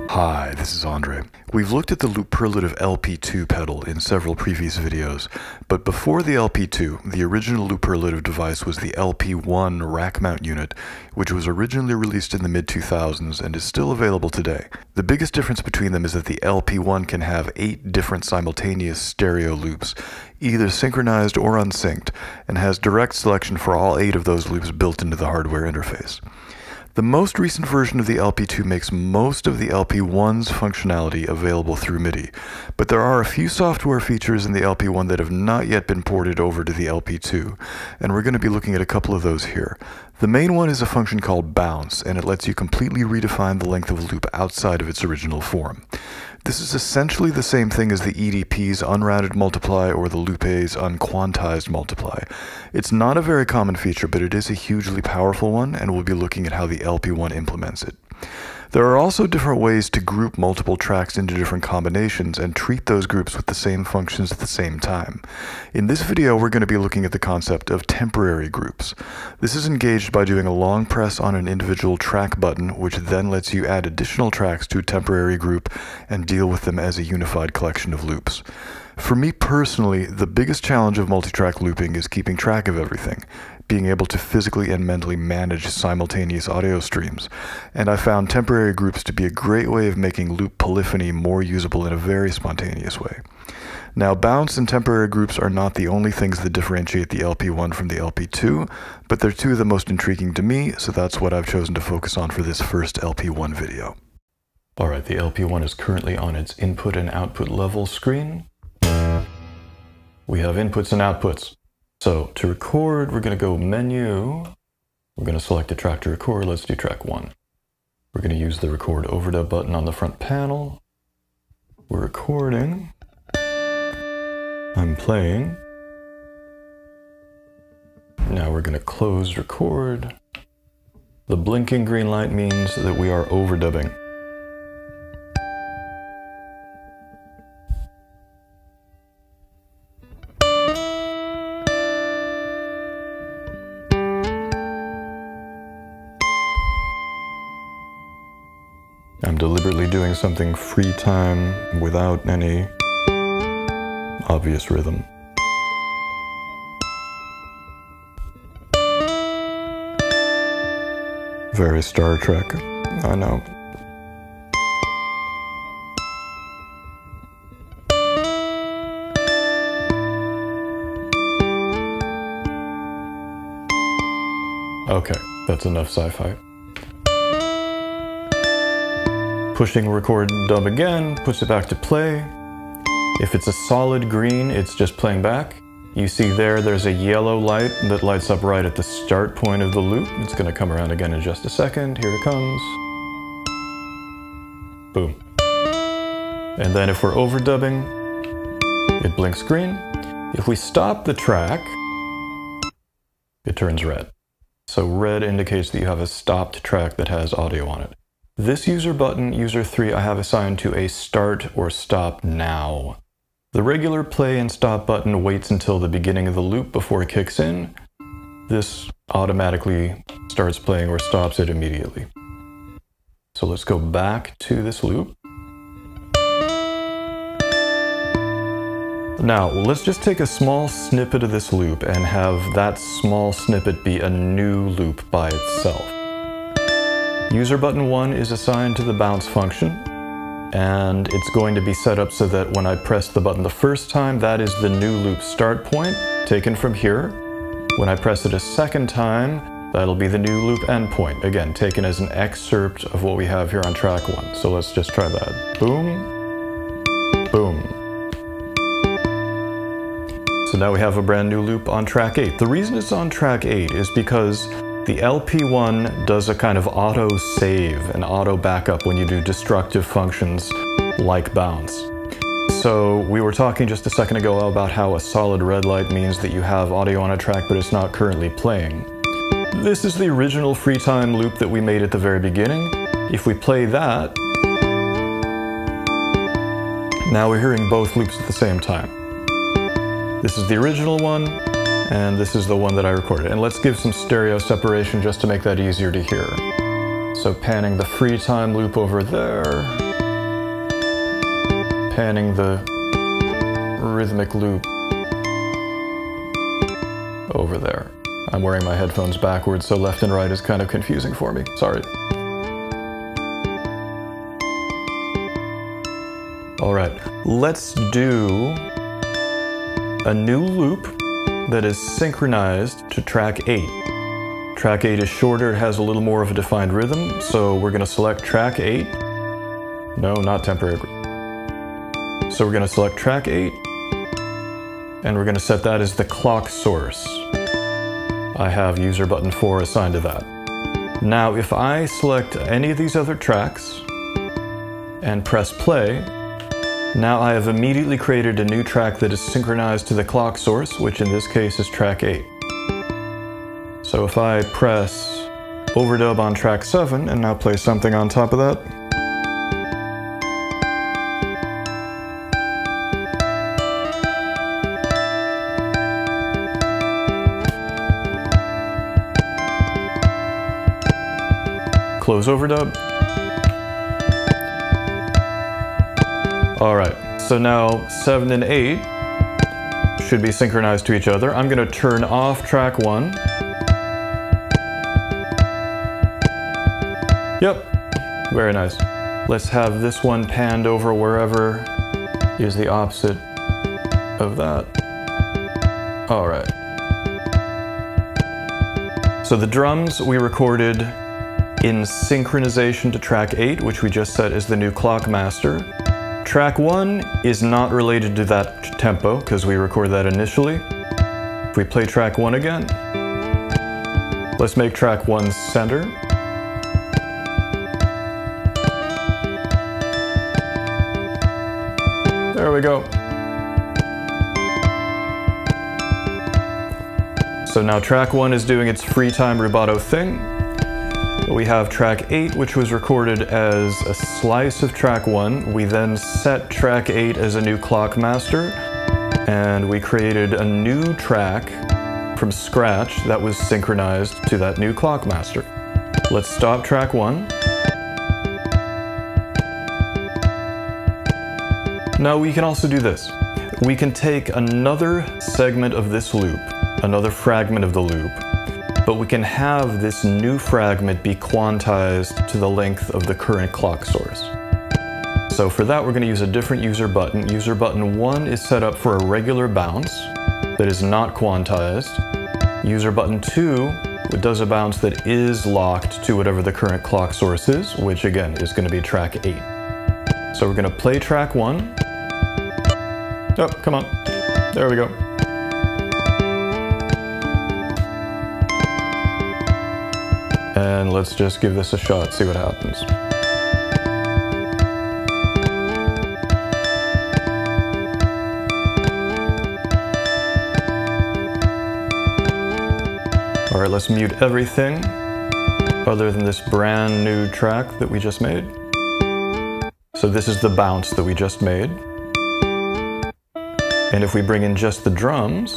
Hi, this is Andre. We've looked at the Looperlative LP2 pedal in several previous videos, but before the LP2, the original Looperlative device was the LP1 rack mount unit, which was originally released in the mid-2000s and is still available today. The biggest difference between them is that the LP1 can have 8 different simultaneous stereo loops, either synchronized or unsynced, and has direct selection for all 8 of those loops built into the hardware interface. The most recent version of the LP2 makes most of the LP1's functionality available through MIDI, but there are a few software features in the LP1 that have not yet been ported over to the LP2, and we're going to be looking at a couple of those here. The main one is a function called bounce, and it lets you completely redefine the length of a loop outside of its original form. This is essentially the same thing as the EDP's unrounded multiply or the Lupe's unquantized multiply. It's not a very common feature, but it is a hugely powerful one, and we'll be looking at how the LP1 implements it. There are also different ways to group multiple tracks into different combinations and treat those groups with the same functions at the same time. In this video, we're going to be looking at the concept of temporary groups. This is engaged by doing a long press on an individual track button, which then lets you add additional tracks to a temporary group and deal with them as a unified collection of loops. For me personally, the biggest challenge of multi-track looping is keeping track of everything, being able to physically and mentally manage simultaneous audio streams, and I found temporary groups to be a great way of making loop polyphony more usable in a very spontaneous way. Now, bounce and temporary groups are not the only things that differentiate the LP1 from the LP2, but they're two of the most intriguing to me, so that's what I've chosen to focus on for this first LP1 video. Alright, the LP1 is currently on its input and output level screen. We have inputs and outputs. So to record, we're going to go menu. We're going to select a track to record. Let's do track 1. We're going to use the record overdub button on the front panel. We're recording. I'm playing. Now we're going to close record. The blinking green light means that we are overdubbing. I'm deliberately doing something free time without any obvious rhythm. Very Star Trek, I know. Okay, that's enough sci-fi. Pushing record dub again, puts it back to play. If it's a solid green, it's just playing back. You see there's a yellow light that lights up right at the start point of the loop. It's going to come around again in just a second. Here it comes. Boom. And then if we're overdubbing, it blinks green. If we stop the track, it turns red. So red indicates that you have a stopped track that has audio on it. This user button, user 3, I have assigned to a start or stop now. The regular play and stop button waits until the beginning of the loop before it kicks in. This automatically starts playing or stops it immediately. So let's go back to this loop. Now, let's just take a small snippet of this loop and have that small snippet be a new loop by itself. User button 1 is assigned to the bounce function, and it's going to be set up so that when I press the button the first time, that is the new loop start point, taken from here. When I press it a second time, that'll be the new loop end point, again, taken as an excerpt of what we have here on track 1. So let's just try that. Boom, boom. So now we have a brand new loop on track 8. The reason it's on track 8 is because the LP1 does a kind of auto-save and auto-backup when you do destructive functions like bounce. So we were talking just a second ago about how a solid red light means that you have audio on a track but it's not currently playing. This is the original free time loop that we made at the very beginning. If we play that, now we're hearing both loops at the same time. This is the original one, and this is the one that I recorded. And let's give some stereo separation just to make that easier to hear. So panning the free time loop over there, panning the rhythmic loop over there. I'm wearing my headphones backwards, so left and right is kind of confusing for me. Sorry. All right, let's do a new loop that is synchronized to track 8. Track 8 is shorter, it has a little more of a defined rhythm, so we're going to select track 8. No, not temporary. So we're going to select track 8, and we're going to set that as the clock source. I have user button 4 assigned to that. Now, if I select any of these other tracks and press play, now I have immediately created a new track that is synchronized to the clock source, which in this case is track 8. So if I press overdub on track 7 and now play something on top of that, close overdub. All right, so now 7 and 8 should be synchronized to each other. I'm going to turn off track 1. Yep, very nice. Let's have this one panned over wherever is the opposite of that. All right. So the drums we recorded in synchronization to track 8, which we just set as the new clock master. Track 1 is not related to that tempo because we recorded that initially. If we play track 1 again, let's make track 1 center. There we go. So now track 1 is doing its free time rubato thing. We have track 8, which was recorded as a slice of track 1. We then set track 8 as a new clock master, and we created a new track from scratch that was synchronized to that new clock master. Let's stop track 1. Now we can also do this. We can take another segment of this loop, another fragment of the loop, but we can have this new fragment be quantized to the length of the current clock source. So for that, we're going to use a different user button. User button 1 is set up for a regular bounce that is not quantized. User button 2 does a bounce that is locked to whatever the current clock source is, which again is going to be track 8. So we're going to play track 1. Oh, come on. There we go. And let's just give this a shot, see what happens. All right, let's mute everything other than this brand new track that we just made. So this is the bounce that we just made. And if we bring in just the drums,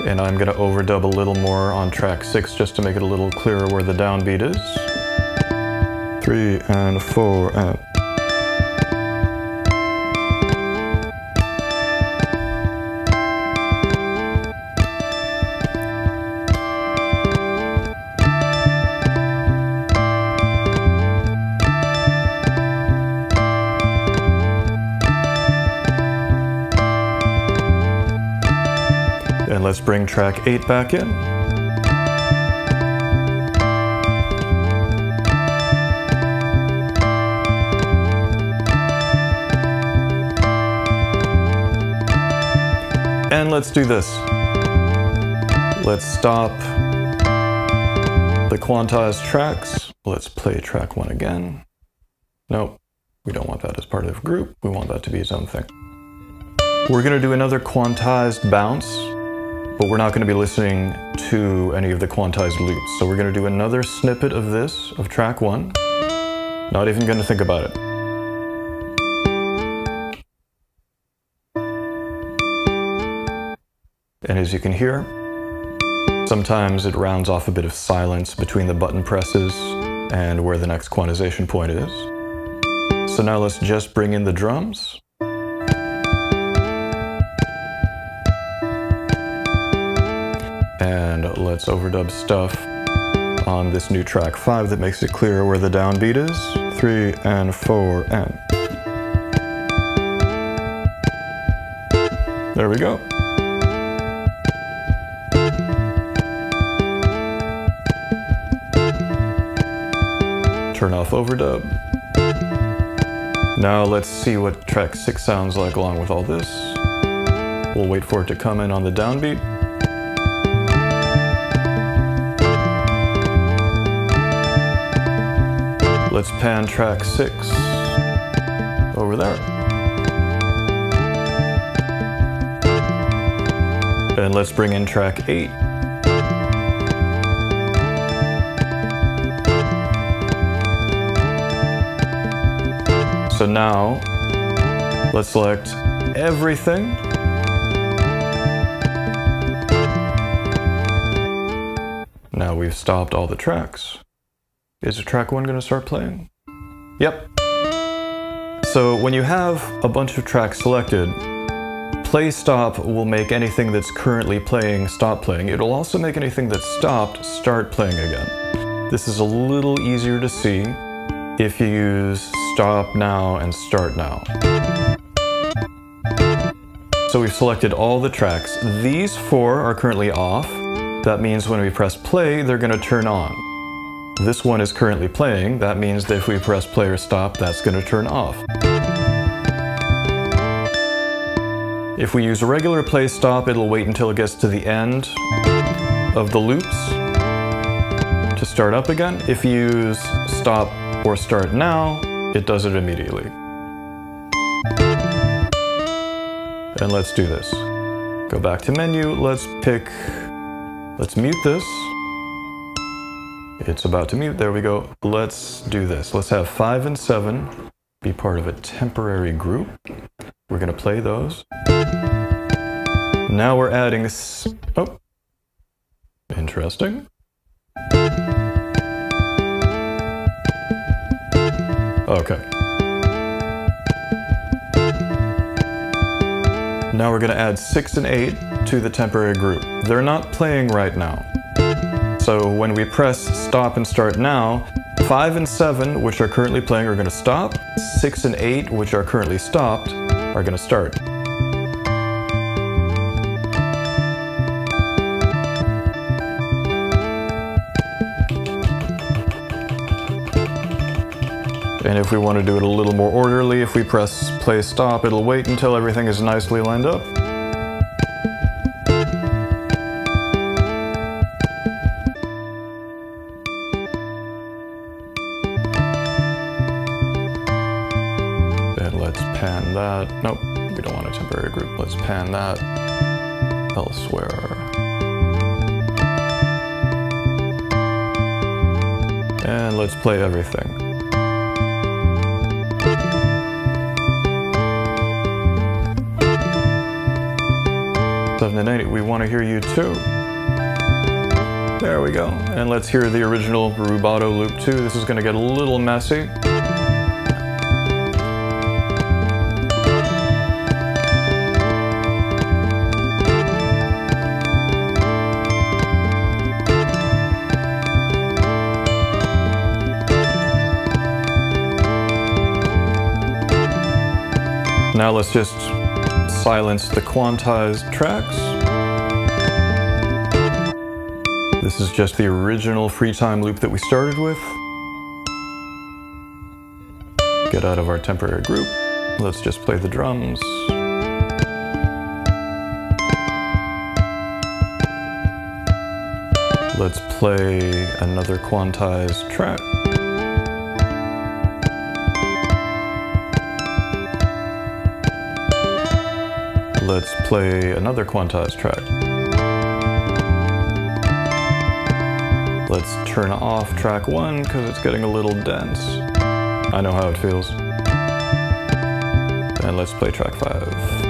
and I'm going to overdub a little more on track 6 just to make it a little clearer where the downbeat is. 3 and 4 and... And let's bring track 8 back in. And let's do this. Let's stop the quantized tracks. Let's play track 1 again. Nope, we don't want that as part of the group. We want that to be its own thing. We're going to do another quantized bounce, but we're not going to be listening to any of the quantized loops. So we're going to do another snippet of this, of track 1. Not even going to think about it. And as you can hear, Sometimes it rounds off a bit of silence between the button presses and where the next quantization point is. So now let's just bring in the drums. And let's overdub stuff on this new track 5 that makes it clear where the downbeat is. 3 and 4 and... There we go. Turn off overdub. Now let's see what track 6 sounds like along with all this. We'll wait for it to come in on the downbeat. Let's pan track 6 over there. And let's bring in track 8. So now, let's select everything. Now we've stopped all the tracks. Is track 1 going to start playing? Yep. So when you have a bunch of tracks selected, play stop will make anything that's currently playing stop playing. It'll also make anything that's stopped start playing again. This is a little easier to see if you use stop now and start now. So we've selected all the tracks. These 4 are currently off. That means when we press play, they're going to turn on. This one is currently playing. That means that if we press play or stop, that's going to turn off. If we use a regular play stop, it'll wait until it gets to the end of the loops to start up again. If you use stop or start now, it does it immediately. And let's do this. Go back to menu, let's mute this. It's about to mute, there we go. Let's do this. Let's have 5 and 7 be part of a temporary group. We're gonna play those. Now we're adding oh, interesting. Okay. Now we're going to add 6 and 8 to the temporary group. They're not playing right now. So when we press stop and start now, 5 and 7, which are currently playing, are going to stop. 6 and 8, which are currently stopped, are going to start. And if we want to do it a little more orderly, if we press play stop, it'll wait until everything is nicely lined up. And let's pan that. Nope, we don't want a temporary group. Let's pan that elsewhere. And let's play everything. 7 and 8, we want to hear you too. There we go. And let's hear the original rubato loop too. This is going to get a little messy. Now let's just silence the quantized tracks. This is just the original free time loop that we started with. Get out of our temporary group. Let's just play the drums. Let's play another quantized track. Let's play another quantized track. Let's turn off track 1 because it's getting a little dense. I know how it feels. And let's play track 5.